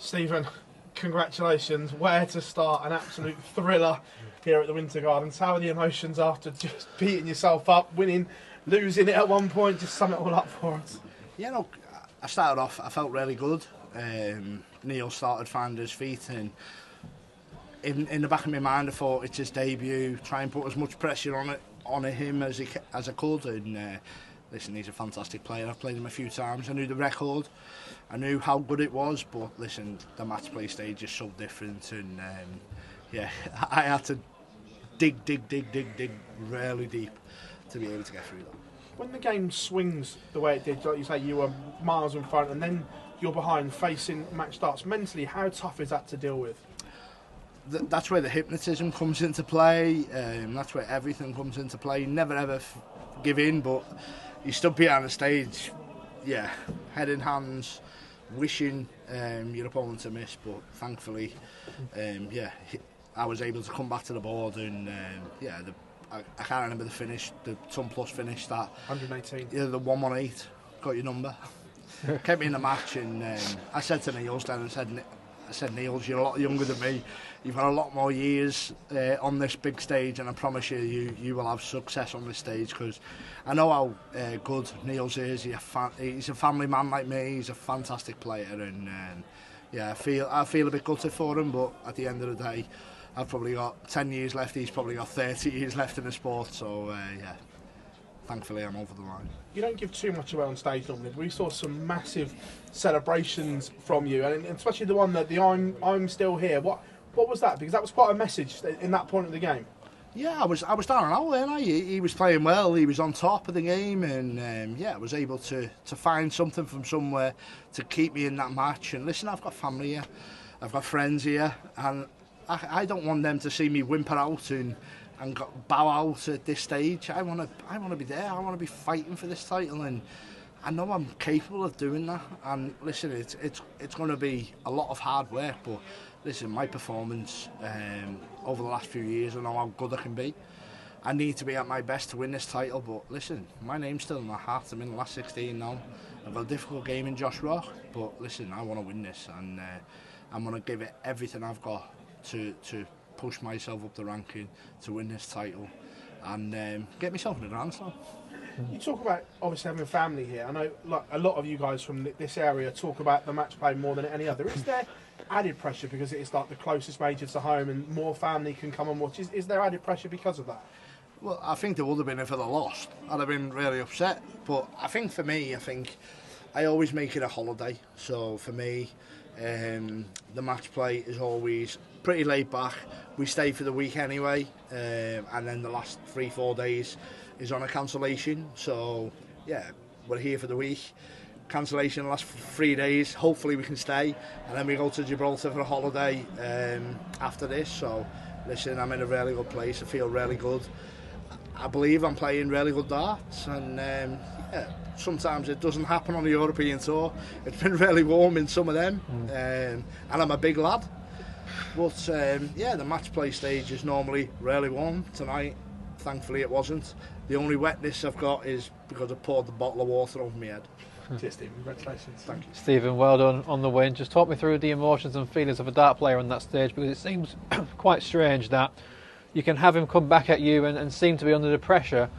Stephen, congratulations. Where to start? An absolute thriller here at the Winter Gardens. How are the emotions after just beating yourself up, winning, losing it at one point? Just sum it all up for us. Yeah, no, I started off, I felt really good. Niels started finding his feet, and in the back of my mind I thought it's his debut, try and put as much pressure on him as I could, and listen, he's a fantastic player. I've played him a few times. I knew the record, I knew how good it was, but listen, the match play stage is so different, and yeah, I had to dig really deep to be able to get through that. When the game swings the way it did, like you say, you were miles in front and then you're behind facing match starts, mentally, how tough is that to deal with? That's where the hypnotism comes into play, that's where everything comes into play. Never ever give in, but you stood behind the stage, yeah, head in hands, wishing your opponent to miss, but thankfully, yeah, I was able to come back to the board, and yeah, I can't remember the finish, the ton plus finish, that 118. Yeah, the 118, got your number. Kept me in the match, and I said to Niels then, I said, Niels, you're a lot younger than me. You've had a lot more years on this big stage, and I promise you will have success on this stage, because I know how good Niels is. He's a family man like me. He's a fantastic player, and yeah, I feel a bit gutted for him, but at the end of the day, I've probably got 10 years left. He's probably got 30 years left in the sport. So yeah, thankfully I'm over the line. You don't give too much away on stage normally. We saw some massive celebrations from you, and especially the one that the I'm still here. What was that? Because that was quite a message in that point of the game. Yeah, I was down and out, weren't I? He was playing well. He was on top of the game, and yeah, I was able to find something from somewhere to keep me in that match. And listen, I've got family here, I've got friends here, and I don't want them to see me whimper out and bow out at this stage. I want to be there. I want to be fighting for this title, and I know I'm capable of doing that. And listen, it's going to be a lot of hard work, but listen, my performance over the last few years, I know how good I can be. I need to be at my best to win this title, but listen, my name's still in my heart. I'm in the last 16 now. I've got a difficult game in Josh Rock, but listen, I want to win this, and I'm going to give it everything I've got to push myself up the ranking to win this title and get myself in the Grand Slam. You talk about obviously having a family here. I know like a lot of you guys from this area talk about the match play more than any other. Is there added pressure because it's like the closest major to home and more family can come and watch? Is there added pressure because of that? Well, I think there would have been if I'd have lost. I'd have been really upset. But I think for me, I always make it a holiday. So for me, the match play is always pretty laid back. We stay for the week anyway, and then the last 3-4 days is on a cancellation. So yeah, we're here for the week. Cancellation the last 3 days. Hopefully we can stay, and then we go to Gibraltar for a holiday after this. So listen, I'm in a really good place. I feel really good. I believe I'm playing really good darts, and yeah, sometimes it doesn't happen on the European tour. It's been really warm in some of them, and I'm a big lad. But yeah, the match play stage is normally really warm. Tonight, thankfully, it wasn't. The only wetness I've got is because I poured the bottle of water over my head. Cheers, Stephen. Congratulations. Thank you. Stephen, well done on the win. Just talk me through the emotions and feelings of a dart player on that stage, because it seems quite strange that you can have him come back at you and seem to be under the pressure,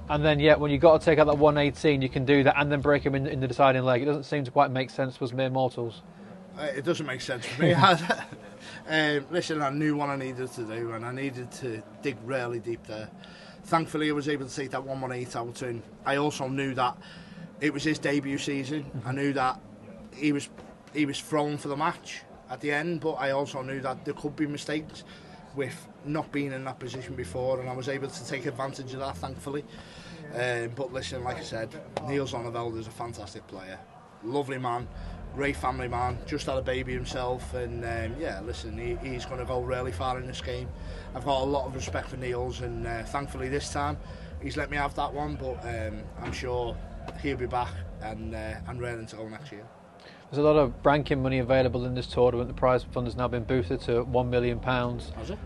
and then yet when you've got to take out that 118 you can do that and then break him in the deciding leg. It doesn't seem to quite make sense for us mere mortals. It doesn't make sense for me. Listen, I knew what I needed to do, and I needed to dig really deep there. Thankfully I was able to take that 118 out, and I also knew that it was his debut season. I knew that he was thrown for the match at the end, but I also knew that there could be mistakes with not being in that position before, and I was able to take advantage of that, thankfully. But listen, like I said, Niels Zonneveld is a fantastic player, lovely man, great family man, just had a baby himself, and yeah, listen, he's going to go really far in this game. I've got a lot of respect for Niels, and thankfully this time he's let me have that one, but I'm sure he'll be back and raring to go next year. There's a lot of ranking money available in this tournament. The prize fund has now been boosted to £1 million. Has it?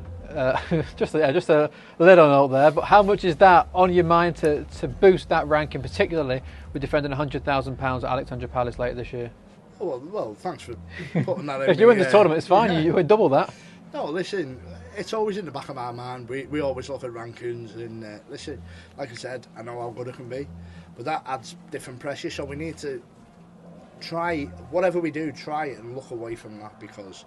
Just a little note there, but how much is that on your mind to boost that ranking, particularly with defending £100,000 at Alexandra Palace later this year? Well, thanks for putting that in. If you win the tournament, it's fine. Yeah. You win double that. No, listen, it's always in the back of my mind. We always look at rankings, and listen, like I said, I know how good it can be, but that adds different pressure. So we need to try, whatever we do, try it and look away from that, because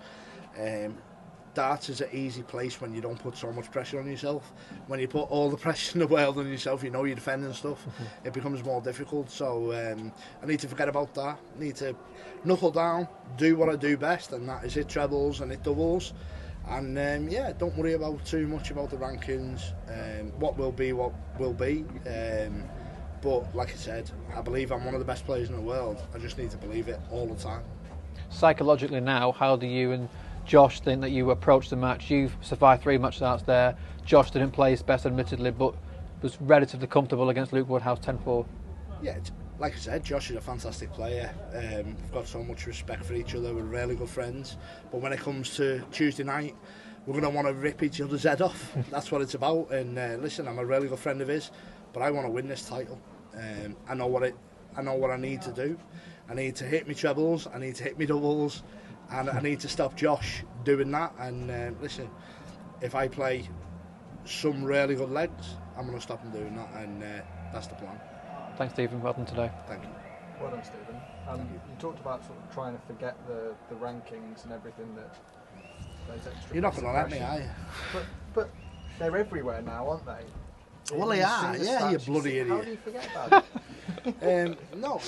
darts is an easy place when you don't put so much pressure on yourself. When you put all the pressure in the world on yourself, you know you're defending stuff, it becomes more difficult. So I need to forget about that. I need to knuckle down, do what I do best, and that is hit trebles and hit doubles. And yeah, don't worry about too much about the rankings. What will be, what will be. But like I said, I believe I'm one of the best players in the world. I just need to believe it all the time. Psychologically now, how do you and Josh think that you approach the match? You've survived 3 match starts there. Josh didn't play his best, admittedly, but was relatively comfortable against Luke Woodhouse 10-4. Yeah, like I said, Josh is a fantastic player. We've got so much respect for each other. We're really good friends. But when it comes to Tuesday night, we're going to want to rip each other's head off. That's what it's about. And listen, I'm a really good friend of his, but I want to win this title. I know what I need to do. I need to hit me trebles. I need to hit me doubles. And I need to stop Josh doing that. And listen, if I play some really good legs, I'm going to stop him doing that. And that's the plan. Thanks, Stephen. Well done today. Thank you. Well done, Stephen. You talked about sort of trying to forget the rankings and everything that those extra. You're not going to let me, are you? But they're everywhere now, aren't they? Well, they are. Yeah, you bloody idiot. How do you forget about it? No,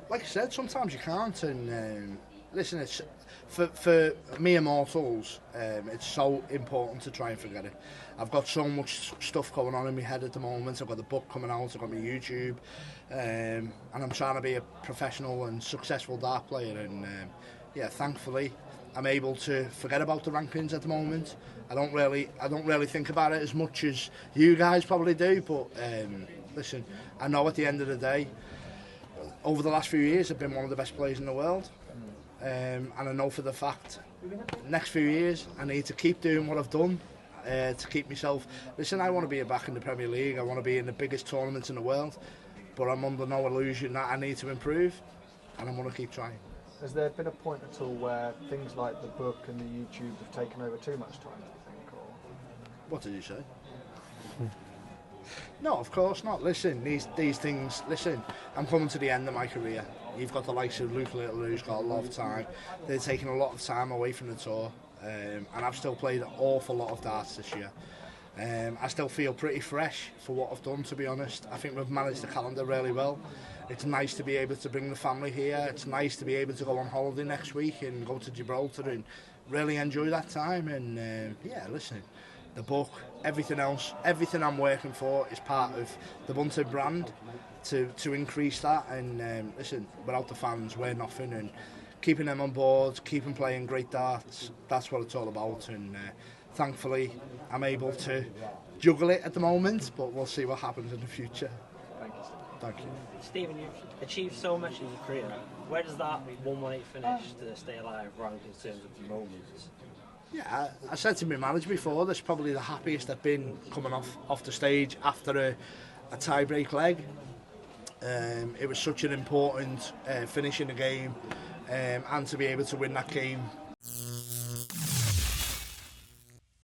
like I said, sometimes you can't. And listen, it's for mere mortals, it's so important to try and forget it. I've got so much stuff going on in my head at the moment. I've got the book coming out, I've got my YouTube, and I'm trying to be a professional and successful dart player. And yeah, thankfully, I'm able to forget about the rankings at the moment. I don't really think about it as much as you guys probably do. But listen, I know at the end of the day, over the last few years, I've been one of the best players in the world. And I know for the fact, next few years, I need to keep doing what I've done to keep myself. Listen, I want to be back in the Premier League. I want to be in the biggest tournaments in the world. But I'm under no illusion that I need to improve, and I'm going to keep trying. Has there been a point at all where things like the book and the YouTube have taken over too much time, do you think? Or? What did you say? No, of course not. Listen, these things, listen, I'm coming to the end of my career. You've got the likes of Luke Little, who's got a lot of time. They're taking a lot of time away from the tour. And I've still played an awful lot of darts this year. I still feel pretty fresh for what I've done, to be honest. I think we've managed the calendar really well. It's nice to be able to bring the family here. It's nice to be able to go on holiday next week and go to Gibraltar and really enjoy that time. And yeah, listen, the book, everything else, everything I'm working for is part of the Bunting brand to increase that. And listen, without the fans, we're nothing. And keeping them on board, keeping playing great darts, that's what it's all about. And thankfully, I'm able to juggle it at the moment, but we'll see what happens in the future. Thank you, Stephen. Thank you. Stephen, you've achieved so much in your career. Where does that 1-1-8 finish to stay alive rank in terms of moments? Yeah, I said to my manager before, that's probably the happiest I've been coming off the stage after a tie-break leg. It was such an important finish in the game, and to be able to win that game